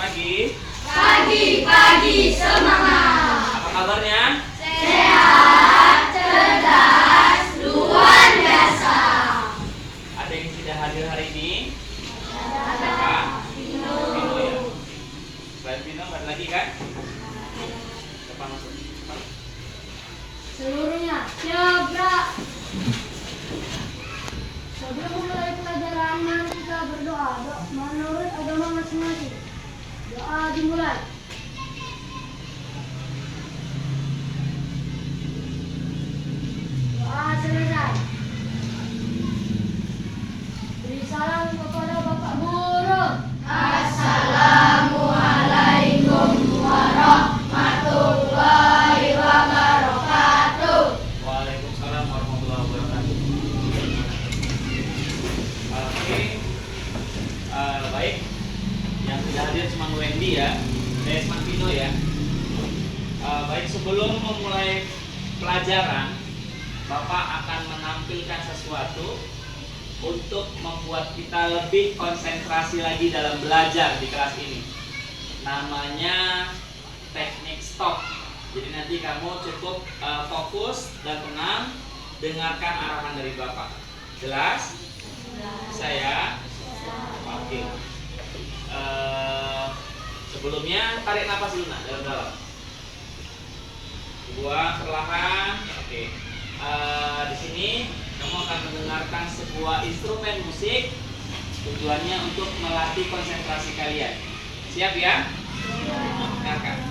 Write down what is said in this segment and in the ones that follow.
pagi. Pagi-pagi semangat. Apa kabarnya? Sehat, cerdas, luar biasa. Ada yang tidak hadir hari ini? Ada Kak? Vino. Vino ya. Selain Vino, ada lagi kan? Depan masuk. Seluruhnya siap. Sebelum mulai pelajaran, mari kita berdoa. Menurut agama masing-masing. Doa dimulai. Doa selesai. Beri salam kepada Bapak Guru. Assalamualaikum warahmatullahi wabarakatuh. Waalaikumsalam warahmatullahi wabarakatuh. Oke. Baik. Yang tidak hadir cuma Wendy ya. Cuma Vino ya. Baik, sebelum memulai pelajaran, Bapak akan menampilkan sesuatu untuk membuat kita lebih konsentrasi lagi dalam belajar di kelas ini. Namanya teknik stop. Jadi nanti kamu cukup fokus dan tenang dengarkan arahan dari Bapak. Jelas? Saya? Oke. Sebelumnya tarik nafas dulu nak dalam-dalam. Buang perlahan. Oke. Di sini kamu akan mendengarkan sebuah instrumen musik. Tujuannya untuk melatih konsentrasi kalian. Siap ya? Dengarkan.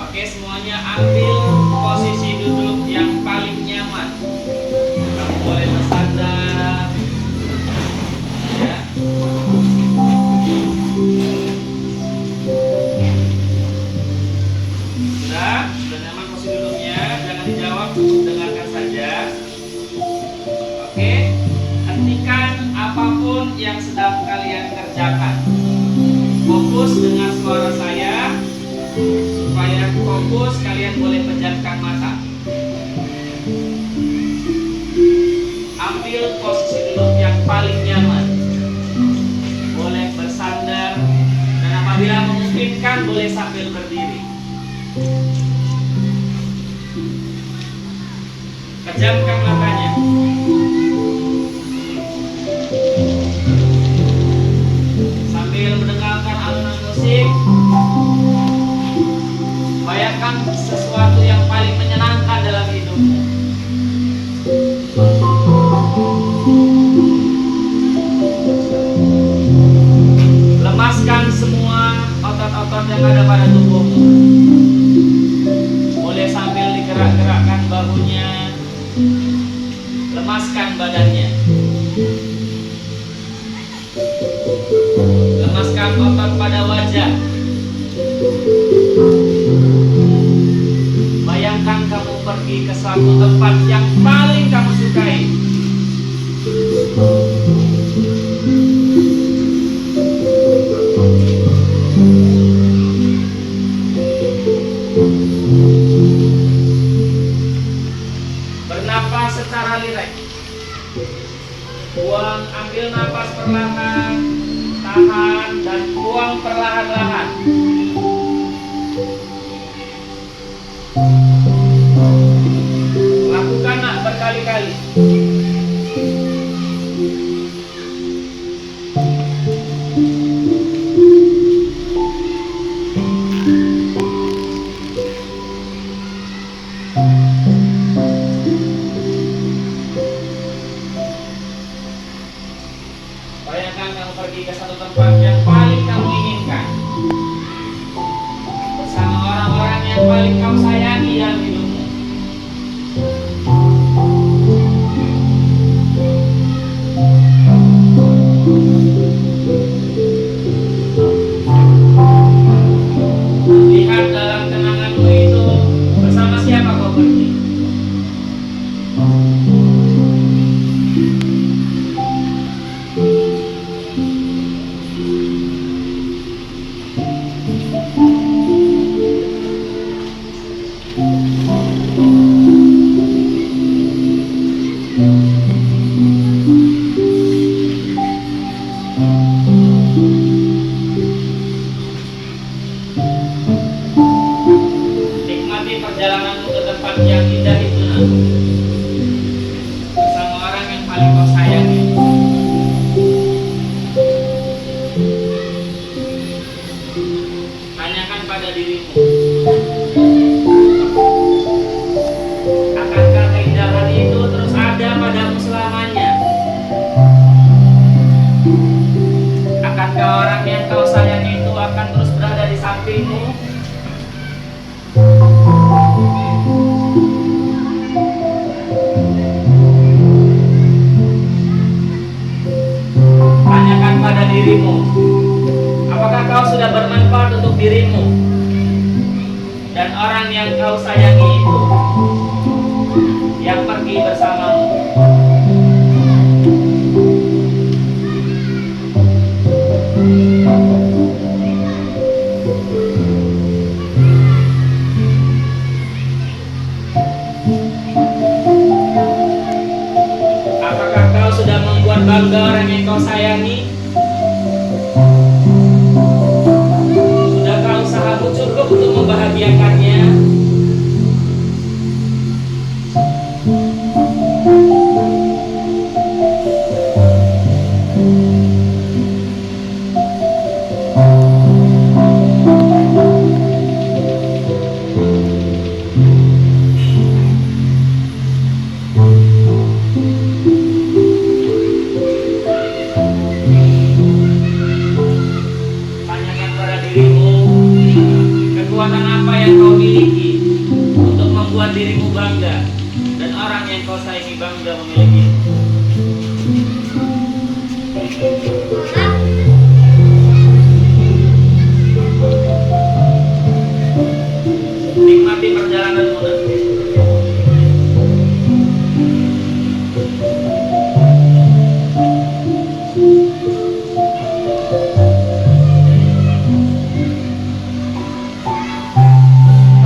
Oke, semuanya ambil posisi duduk yang paling nyaman. Kamu boleh bersandar. Ya. Sudah nyaman posisi duduknya, jangan dijawab, cukup dengarkan saja. Oke, hentikan apapun yang sedang kalian kerjakan. Fokus dengan suara saya. Supaya fokus, kalian boleh pejamkan mata. Ambil posisi duduk yang paling nyaman. Boleh bersandar, dan apabila memungkinkan boleh sambil berdiri. Pejamkan matanya. Sambil mendengarkan alunan musik, bayangkan sesuatu yang paling menyenangkan dalam hidupmu. Lemaskan semua otot-otot yang ada pada tubuhmu. Boleh sambil digerak-gerakkan bahunya. Lemaskan badannya. Lemaskan otot pada wajah. Bayangkan kamu pergi ke suatu tempat yang paling kamu sukai. Bernapas secara rileks. Buang, ambil napas perlahan, tahan dan buang perlahan-lahan. Lakukan nak berkali-kali. Bayangkan kamu pergi ke satu tempat yang paling kamu inginkan, bersama orang-orang yang paling kamu sayangi dalam hidupmu. Lihat dalam kenanganmu itu bersama siapa kau pergi. dirimu. Apakah kau sudah bermanfaat untuk dirimu dan orang yang kau sayangi itu yang pergi bersamamu? Apakah kau sudah membuat bangga orang yang kau sayangi? Sudahkah usahamu cukup untuk membahagiakannya? Tanyakan pada dirimu, kekuatan apa yang kau miliki untuk membuat dirimu bangga dan orang yang kau sayangi bangga memiliki. Nikmati perjalananmu nanti.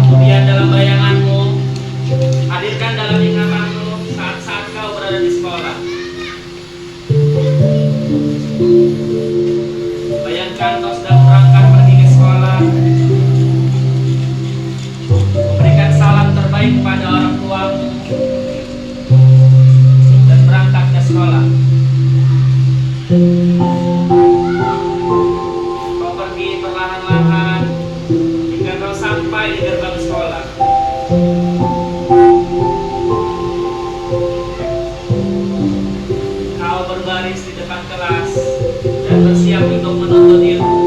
Kemudian dalam bayanganmu, hadirkan dalam ingatanmu saat-saat kau berada di sekolah. Bayangkan kau sedang berangkat pergi ke sekolah, memberikan salam terbaik kepada orang tuamu, dan berangkat ke sekolah. Kau pergi perlahan-lahan hingga kau sampai di gerbang sekolah. Kau berbaris di depan kelas dan bersiap untuk menuntut ilmu.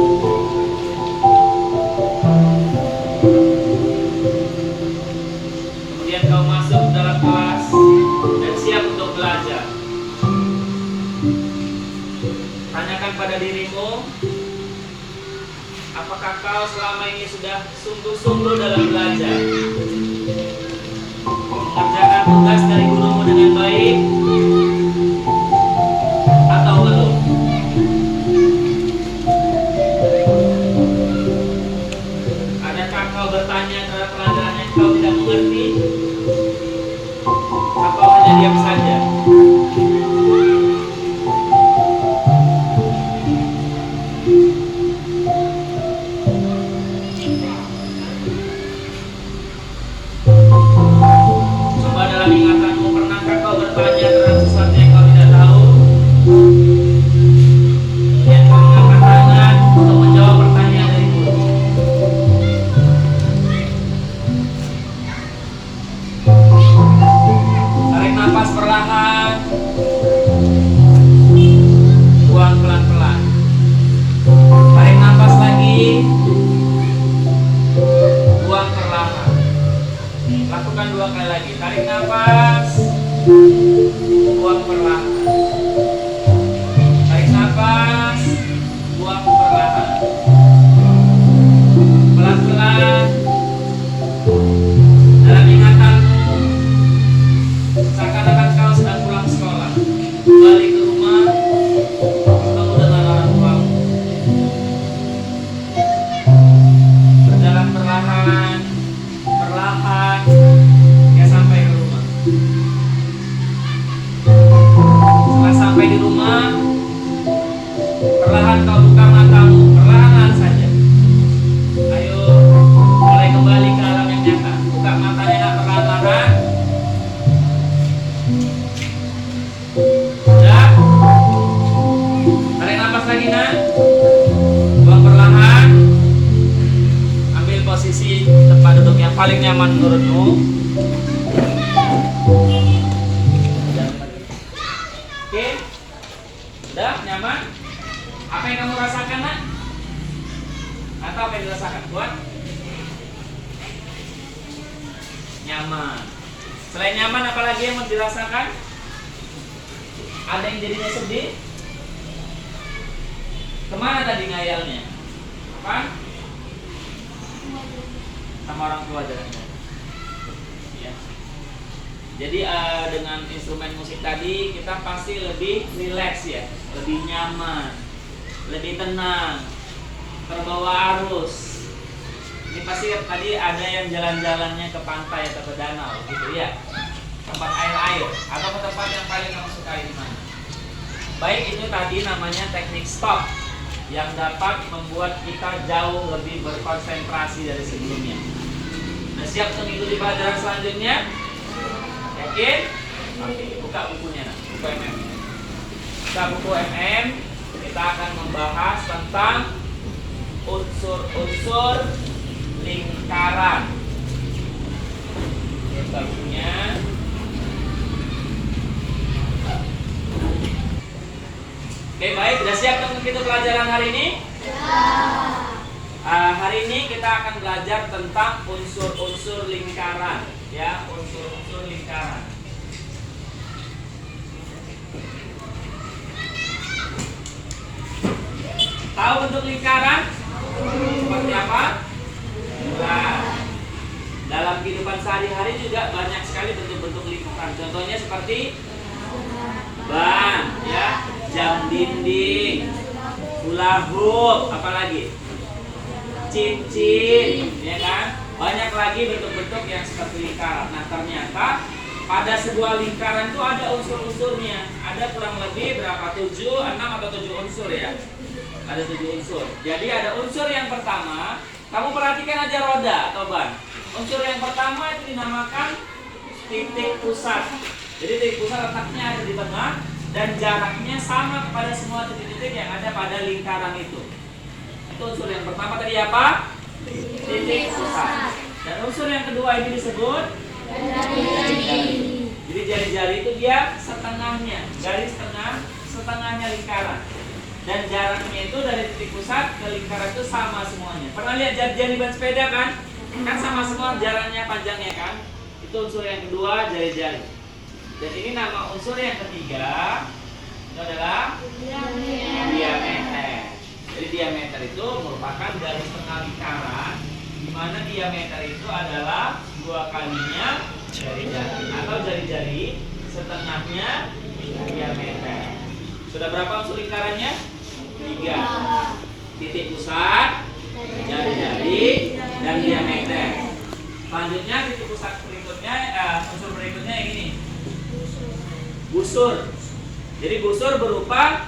Kemudian kau masuk dalam kelas dan siap untuk belajar. Tanyakan pada dirimu, apakah kau selama ini sudah sungguh-sungguh dalam belajar? Mengerjakan tugas dari gurumu dengan baik atau belum? Adakah kau bertanya terhadap pelajaran yang kau tidak mengerti? Atau hanya diam saja? Coba dalam ingatanmu, pernahkah kau bertanya terhadap sesuatu yang kau tidak tahu? Kemudian kau mengangkat tangan untuk menjawab pertanyaan dari guru. Tarik nafas perlahan, buang pelan-pelan. Tarik nafas lagi, buang perlahan. Lakukan 2 kali lagi. Tarik nafas, buang perlahan. Tarik nafas, buang perlahan. Pelan-pelan. Dalam ingatanmu, seakan-akan kau sedang pulang sekolah, kembali ke rumah, bertemu dengan orang tuamu. Berjalan perlahan, perlahan, hingga sampai ke rumah. Setelah sampai di rumah, perlahan kau buka matamu, perlahan saja. Ayo, mulai kembali ke alam yang nyata. Buka matanya nak perlahan-lahan. Sudah? Tarik nafas lagi nak. Buang perlahan. Ambil posisi tempat duduk yang paling nyaman menurutmu. Oke? Sudah? Nyaman? Apa yang kamu rasakan nak? Atau apa yang dirasakan? Buat? Nyaman. Selain nyaman, apalagi yang mau dirasakan? Ada yang jadinya sedih? Kemana tadi ngayalnya? Apa? Sama orang tua jalan-jalan. Ya. Jadi dengan instrumen musik tadi kita pasti lebih rileks ya, lebih nyaman, lebih tenang, terbawa arus. Ini pasti tadi ada yang jalan-jalannya ke pantai atau ke danau gitu ya, tempat air-air atau ke tempat yang paling kamu sukai di mana. Baik, itu tadi namanya teknik stop yang dapat membuat kita jauh lebih berkonsentrasi dari sebelumnya. Nah, siap untuk mengikuti pelajaran selanjutnya? Yakin? Oke, buka bukunya, nah. Buku MM. Buka buku MM. Kita akan membahas tentang unsur-unsur lingkaran. Buka bukunya. Oke, baik. Sudah siap untuk mengikuti pelajaran hari ini? Hari ini kita akan belajar tentang unsur-unsur lingkaran, ya, unsur-unsur lingkaran. Tahu bentuk lingkaran? Seperti apa? Bulat. Dalam kehidupan sehari-hari juga banyak sekali bentuk-bentuk lingkaran. Contohnya seperti ban, ya, jam dinding, hula hoop, apalagi cincin, ya kan? Banyak lagi bentuk-bentuk yang seperti lingkaran. Nah, ternyata pada sebuah lingkaran itu ada unsur-unsurnya. Ada kurang lebih berapa? 7, 6 atau 7 unsur ya. Ada 7 unsur. Jadi ada unsur yang pertama, kamu perhatikan aja roda atau ban. Unsur yang pertama itu dinamakan titik pusat. Jadi titik pusat letaknya ada di tengah dan jaraknya sama kepada semua titik-titik yang ada pada lingkaran itu. Itu unsur yang pertama tadi apa? Titik pusat. Dan unsur yang kedua ini disebut jari-jari. Jadi jari-jari itu dia setengahnya, garis tengah setengahnya lingkaran. Dan jaraknya itu dari titik pusat ke lingkaran itu sama semuanya. Pernah lihat jari-jari ban sepeda kan? Kan sama semua jaraknya, panjangnya kan? Itu unsur yang kedua, jari-jari. Dan ini nama unsur yang ketiga itu adalah diameter. Jadi diameter itu merupakan garis tengah lingkaran, di mana diameter itu adalah 2 kalinya jari-jari atau jari-jari setengahnya diameter. Sudah berapa unsur lingkarannya? 3. Titik pusat, jari-jari, dan diameter. Selanjutnya titik pusat berikutnya, unsur berikutnya yang ini, busur. Jadi busur berupa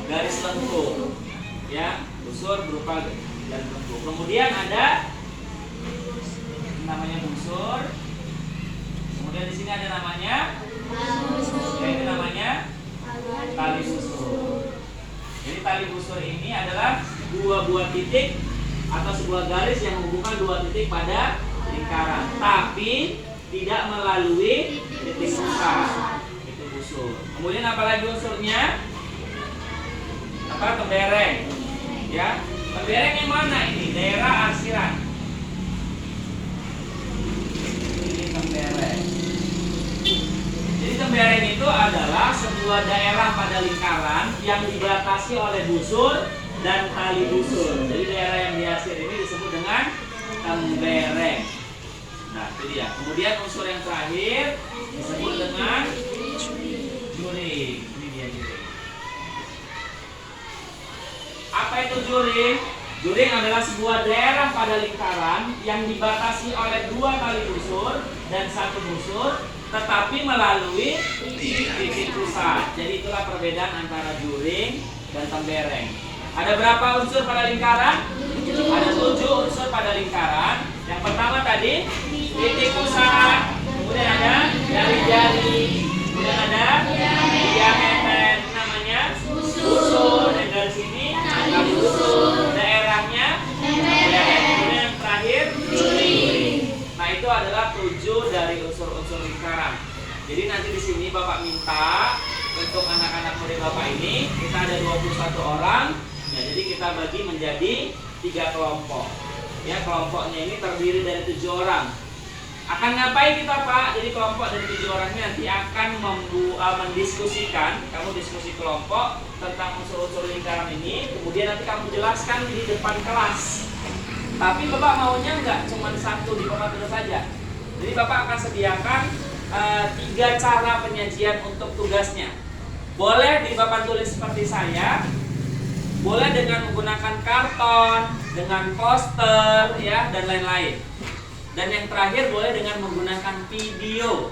garis lengkung, ya, busur berupa garis lengkung. Kemudian ada namanya busur. Kemudian di sini ada namanya, ini namanya tali busur. Jadi tali busur ini adalah 2 buah titik atau sebuah garis yang menghubungkan 2 titik pada lingkaran, tapi tidak melalui titik pusat. Itu busur. Kemudian apalagi unsurnya? Apa? Tembereng. Ya, tembereng yang mana ini? Daerah arsiran. Ini tembereng. Jadi tembereng itu adalah sebuah daerah pada lingkaran yang dibatasi oleh busur dan tali busur. Jadi daerah yang diarsir ini disebut dengan tembereng. Nah, itu dia. Kemudian unsur yang terakhir disebut dengan juring. Ini dia juring. Apa itu juring? Juring adalah sebuah daerah pada lingkaran yang dibatasi oleh 2 tali busur dan 1 busur, tetapi melalui titik pusat. Jadi itulah perbedaan antara juring dan tembereng. Ada berapa unsur pada lingkaran? Ada 7 unsur pada lingkaran. Yang pertama tadi titik pusat, kemudian ada jari-jari, kemudian ada diameter, namanya busur, dan dari sini ada busur, daerahnya tembereng, kemudian yang terakhir juring. Nah, itu adalah 7 dari unsur-unsur lingkaran. Jadi nanti di sini Bapak minta untuk anak-anak murid Bapak ini, kita ada 21 orang. Ya, jadi kita bagi menjadi 3 kelompok. Ya, kelompoknya ini terdiri dari 7 orang. Akan ngapain kita Pak? Jadi kelompok dari 7 orang ini nanti akan mendiskusikan, kamu diskusi kelompok tentang unsur-unsur lingkaran ini, kemudian nanti kamu jelaskan di depan kelas. Tapi Bapak maunya nggak cuma satu di papan tulis saja. Jadi Bapak akan sediakan 3 cara penyajian untuk tugasnya. Boleh di papan tulis seperti saya, boleh dengan menggunakan karton, dengan poster, ya, dan lain-lain. Dan yang terakhir boleh dengan menggunakan video.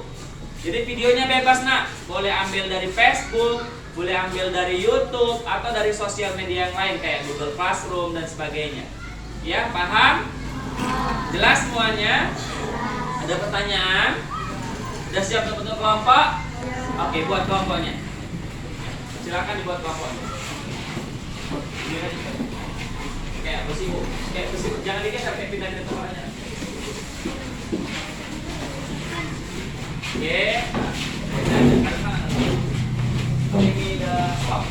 Jadi videonya bebas nak, boleh ambil dari Facebook, boleh ambil dari YouTube atau dari sosial media yang lain kayak Google Classroom dan sebagainya. Ya, paham? Jelas semuanya? Ada pertanyaan? Sudah siap untuk bentuk kelompok? Oke, buat kelompoknya. Silakan dibuat kelompoknya. Kayak besi, jangan digeser, kayak pindah ke tempatnya. Oke, ini udah stop.